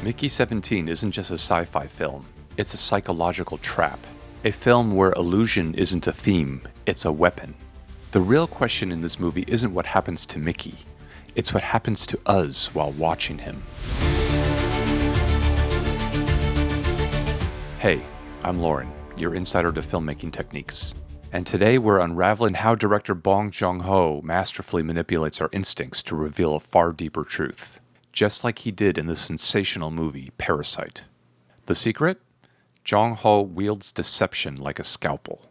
Mickey 17 isn't just a sci-fi film, it's a psychological trap. A film where illusion isn't a theme, it's a weapon. The real question in this movie isn't what happens to Mickey, it's what happens to us while watching him. Hey, I'm Lauren, your insider to filmmaking techniques. And today we're unraveling how director Bong Joon-Ho masterfully manipulates our instincts to reveal a far deeper truth, just like he did in the sensational movie Parasite. The secret? Joon-Ho wields deception like a scalpel.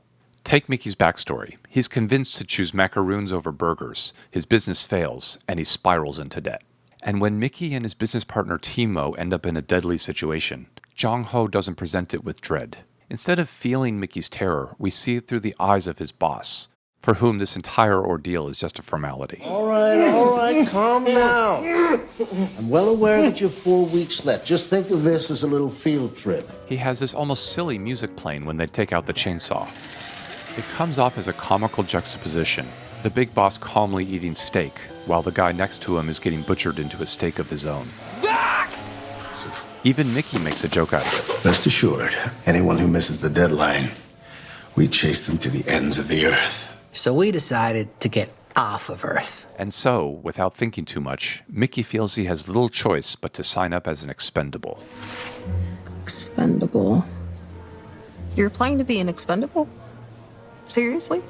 Take Mickey's backstory. He's convinced to choose macaroons over burgers, his business fails, and he spirals into debt. And when Mickey and his business partner Timo end up in a deadly situation, Joon-Ho doesn't present it with dread. Instead of feeling Mickey's terror, we see it through the eyes of his boss, for whom this entire ordeal is just a formality. All right, calm down. I'm well aware that you have 4 weeks left. Just think of this as a little field trip. He has this almost silly music playing when they take out the chainsaw. It comes off as a comical juxtaposition, the big boss calmly eating steak, while the guy next to him is getting butchered into a steak of his own. Even Mickey makes a joke out of it. Rest assured, anyone who misses the deadline, we chase them to the ends of the earth. So we decided to get off of Earth. And so, without thinking too much, Mickey feels he has little choice but to sign up as an expendable. Expendable? You're applying to be an expendable? Seriously?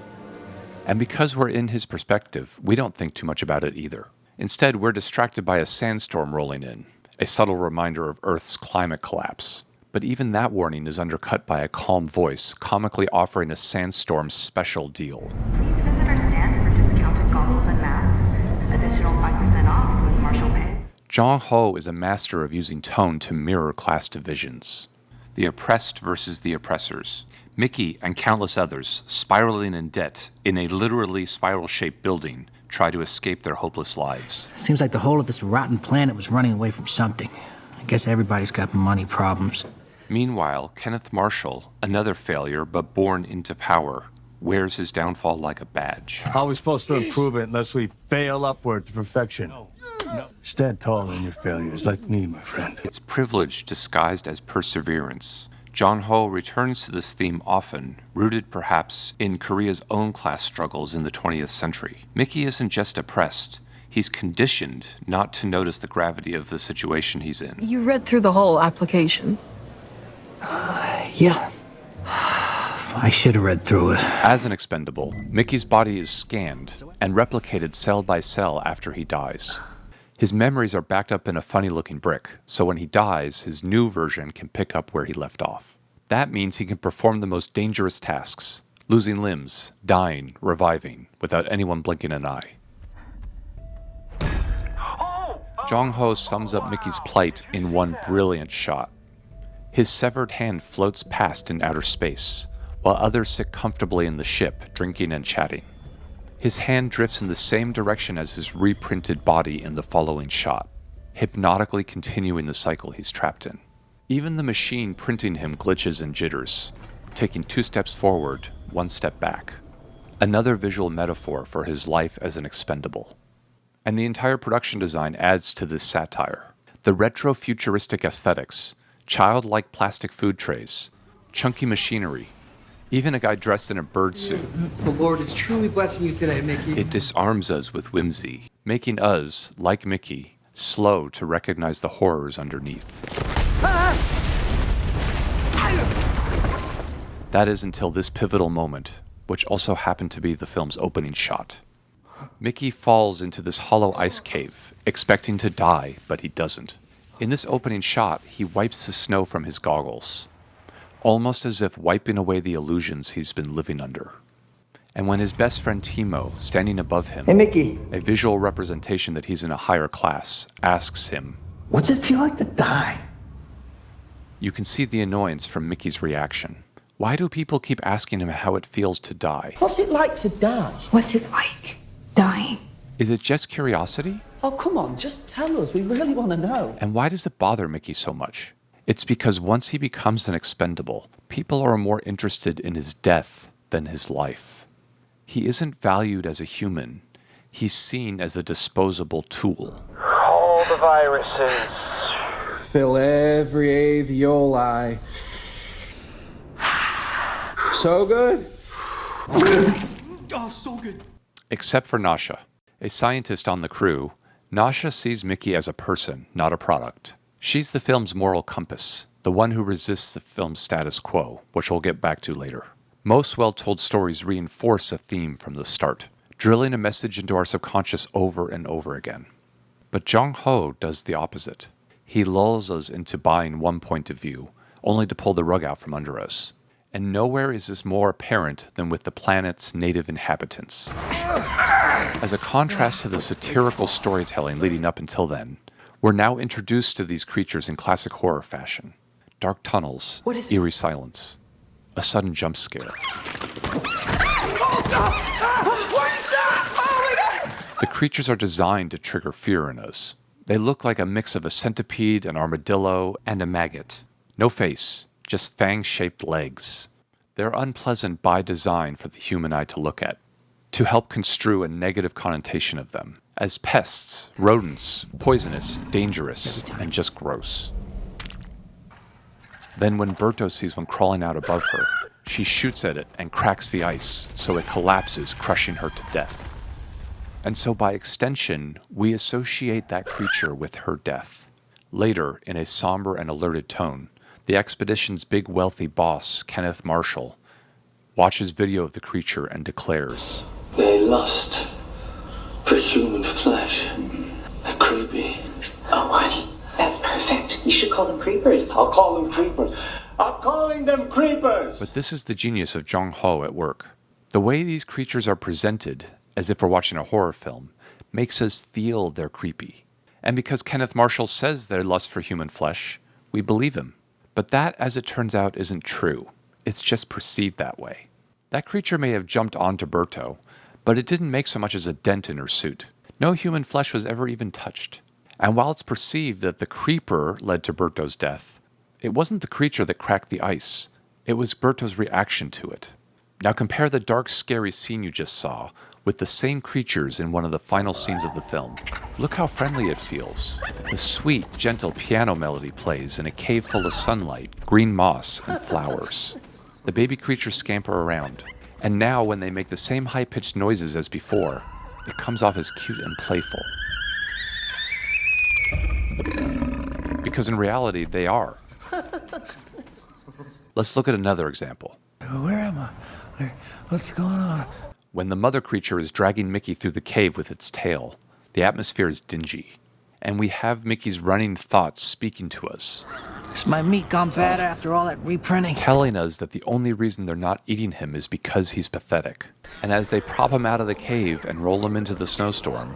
And because we're in his perspective, we don't think too much about it either. Instead, we're distracted by a sandstorm rolling in, a subtle reminder of Earth's climate collapse. But even that warning is undercut by a calm voice, comically offering a sandstorm special deal. Please visit our stand for discounted goggles and masks. Additional 5% off with Marshall Pay. Joon-Ho is a master of using tone to mirror class divisions. The oppressed versus the oppressors. Mickey and countless others, spiraling in debt in a literally spiral-shaped building, try to escape their hopeless lives. Seems like the whole of this rotten planet was running away from something. I guess everybody's got money problems. Meanwhile, Kenneth Marshall, another failure but born into power, wears his downfall like a badge. How are we supposed to improve it unless we fail upward to perfection? No. Stand tall in your failures, like me, my friend. It's privilege disguised as perseverance. Joon-Ho returns to this theme often, rooted perhaps in Korea's own class struggles in the 20th century. Mickey isn't just oppressed, he's conditioned not to notice the gravity of the situation he's in. You read through the whole application. Yeah. I should have read through it. As an expendable, Mickey's body is scanned and replicated cell by cell after he dies. His memories are backed up in a funny-looking brick, so when he dies, his new version can pick up where he left off. That means he can perform the most dangerous tasks, losing limbs, dying, reviving, without anyone blinking an eye. Joon-Ho sums up Mickey's plight in one brilliant shot. His severed hand floats past in outer space, while others sit comfortably in the ship, drinking and chatting. His hand drifts in the same direction as his reprinted body in the following shot, hypnotically continuing the cycle he's trapped in. Even the machine printing him glitches and jitters, taking 2 steps forward, 1 step back. Another visual metaphor for his life as an expendable. And the entire production design adds to this satire. The retro-futuristic aesthetics, childlike plastic food trays, chunky machinery, even a guy dressed in a bird suit. The Lord is truly blessing you today, Mickey. It disarms us with whimsy, making us, like Mickey, slow to recognize the horrors underneath. That is until this pivotal moment, which also happened to be the film's opening shot. Mickey falls into this hollow ice cave, expecting to die, but he doesn't. In this opening shot, he wipes the snow from his goggles, almost as if wiping away the illusions he's been living under. And when his best friend Timo, standing above him, Hey, Mickey. a visual representation that he's in a higher class, asks him, What's it feel like to die? you can see the annoyance from Mickey's reaction. Why do people keep asking him how it feels to die? What's it like to die? What's it like, dying? Is it just curiosity? Oh, come on, just tell us. We really want to know. And why does it bother Mickey so much? It's because once he becomes an expendable, people are more interested in his death than his life. He isn't valued as a human. He's seen as a disposable tool. All the viruses. Fill every alveoli. So good? Oh, so good. Except for Nasha. A scientist on the crew, Nasha sees Mickey as a person, not a product. She's the film's moral compass, the one who resists the film's status quo, which we'll get back to later. Most well-told stories reinforce a theme from the start, drilling a message into our subconscious over and over again. But Joon-Ho does the opposite. He lulls us into buying one point of view, only to pull the rug out from under us. And nowhere is this more apparent than with the planet's native inhabitants. As a contrast to the satirical storytelling leading up until then, we're now introduced to these creatures in classic horror fashion. Dark tunnels, eerie silence, a sudden jump scare. The creatures are designed to trigger fear in us. They look like a mix of a centipede, an armadillo, and a maggot. No face, just fang-shaped legs. They're unpleasant by design for the human eye to look at, to help construe a negative connotation of them, as pests, rodents, poisonous, dangerous, and just gross. Then when Berto sees one crawling out above her, she shoots at it and cracks the ice so it collapses, crushing her to death. And so by extension, we associate that creature with her death. Later, in a somber and alerted tone, the expedition's big wealthy boss, Kenneth Marshall, watches video of the creature and declares, "They lust for human flesh. They're creepy." Oh, honey, that's perfect. You should call them creepers. I'll call them creepers. I'm calling them creepers! But this is the genius of Joon-Ho at work. The way these creatures are presented, as if we're watching a horror film, makes us feel they're creepy. And because Kenneth Marshall says they lust for human flesh, we believe him. But that, as it turns out, isn't true. It's just perceived that way. That creature may have jumped onto Berto, but it didn't make so much as a dent in her suit. No human flesh was ever even touched. And while it's perceived that the creeper led to Berto's death, it wasn't the creature that cracked the ice. It was Berto's reaction to it. Now compare the dark, scary scene you just saw with the same creatures in one of the final scenes of the film. Look how friendly it feels. The sweet, gentle piano melody plays in a cave full of sunlight, green moss, and flowers. The baby creatures scamper around, and now when they make the same high-pitched noises as before, it comes off as cute and playful. Because in reality, they are. Let's look at another example. Where am I? What's going on? When the mother creature is dragging Mickey through the cave with its tail, the atmosphere is dingy, and we have Mickey's running thoughts speaking to us. Is my meat gone bad after all that reprinting? Telling us that the only reason they're not eating him is because he's pathetic. And as they prop him out of the cave and roll him into the snowstorm,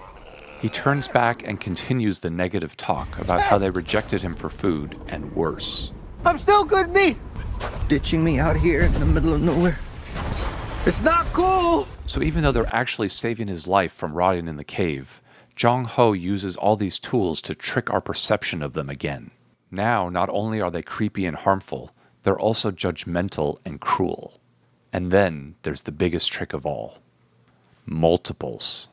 he turns back and continues the negative talk about how they rejected him for food, and worse. I'm still good meat! Ditching me out here in the middle of nowhere. It's not cool! So even though they're actually saving his life from rotting in the cave, Joon-Ho uses all these tools to trick our perception of them again. Now, not only are they creepy and harmful, they're also judgmental and cruel. And then there's the biggest trick of all. Multiples.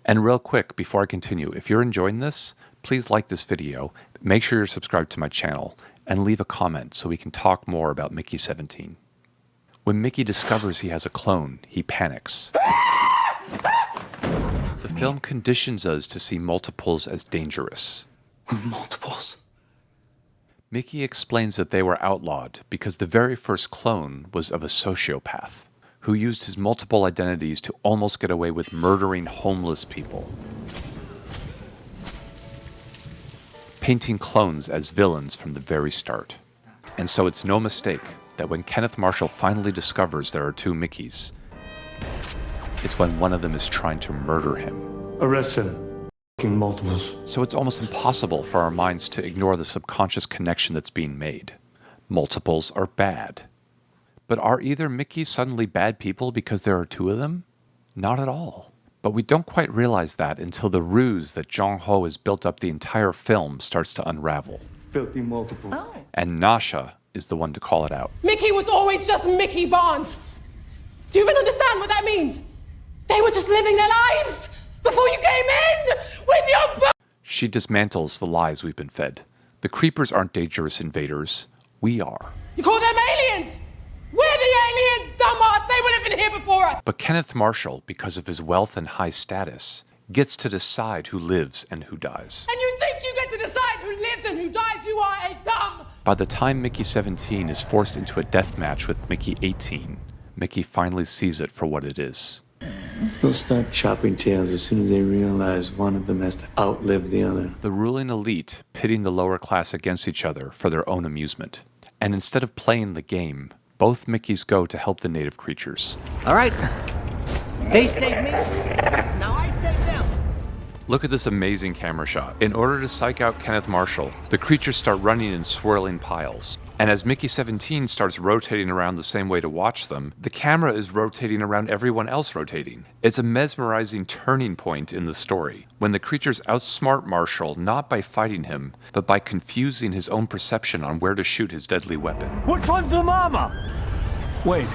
And real quick, before I continue, if you're enjoying this, please like this video, make sure you're subscribed to my channel, and leave a comment so we can talk more about Mickey 17. When Mickey discovers he has a clone, he panics. The film conditions us to see multiples as dangerous. Multiples? Mickey explains that they were outlawed because the very first clone was of a sociopath who used his multiple identities to almost get away with murdering homeless people. Painting clones as villains from the very start. And so it's no mistake that when Kenneth Marshall finally discovers there are two Mickeys, it's when one of them is trying to murder him. Arrest him. Multiples. So it's almost impossible for our minds to ignore the subconscious connection that's being made. Multiples are bad. But are either Mickeys suddenly bad people because there are two of them? Not at all. But we don't quite realize that until the ruse that Joon-Ho has built up the entire film starts to unravel. Filthy multiples. Oh. And Nasha is the one to call it out. Mickey was always just Mickey Barnes. Do you even understand what that means? They were just living their lives before you came in with your... She dismantles the lies we've been fed. The creepers aren't dangerous invaders. We are. You call them aliens? We're the aliens, dumbass! They would have been here before us! But Kenneth Marshall, because of his wealth and high status, gets to decide who lives and who dies. And you think you get to decide who lives and who dies? You are a dumb... By the time Mickey 17 is forced into a death match with Mickey 18, Mickey finally sees it for what it is. They'll start chopping tails as soon as they realize one of them has to outlive the other. The ruling elite pitting the lower class against each other for their own amusement. And instead of playing the game, both Mickeys go to help the native creatures. All right. They saved me. Now I save them. Look at this amazing camera shot. In order to psych out Kenneth Marshall, the creatures start running in swirling piles. And as Mickey 17 starts rotating around the same way to watch them, the camera is rotating around everyone else rotating. It's a mesmerizing turning point in the story, when the creatures outsmart Marshall not by fighting him, but by confusing his own perception on where to shoot his deadly weapon. Which one's the mama? Wait.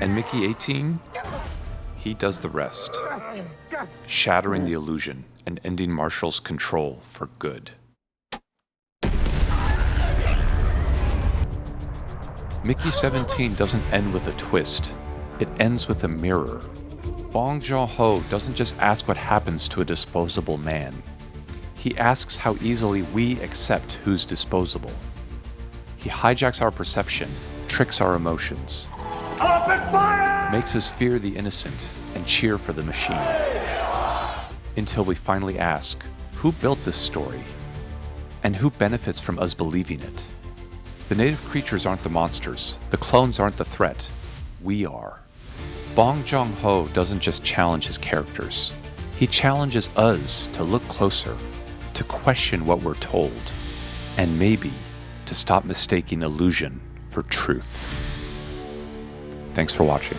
And Mickey 18? He does the rest, shattering the illusion and ending Marshall's control for good. Mickey 17 doesn't end with a twist. It ends with a mirror. Bong Joon-Ho doesn't just ask what happens to a disposable man. He asks how easily we accept who's disposable. He hijacks our perception, tricks our emotions, Open fire! makes us fear the innocent and cheer for the machine. Until we finally ask, who built this story? And who benefits from us believing it? The native creatures aren't the monsters. The clones aren't the threat. We are. Bong Joon-Ho doesn't just challenge his characters. He challenges us to look closer, to question what we're told, and maybe to stop mistaking illusion for truth. Thanks for watching.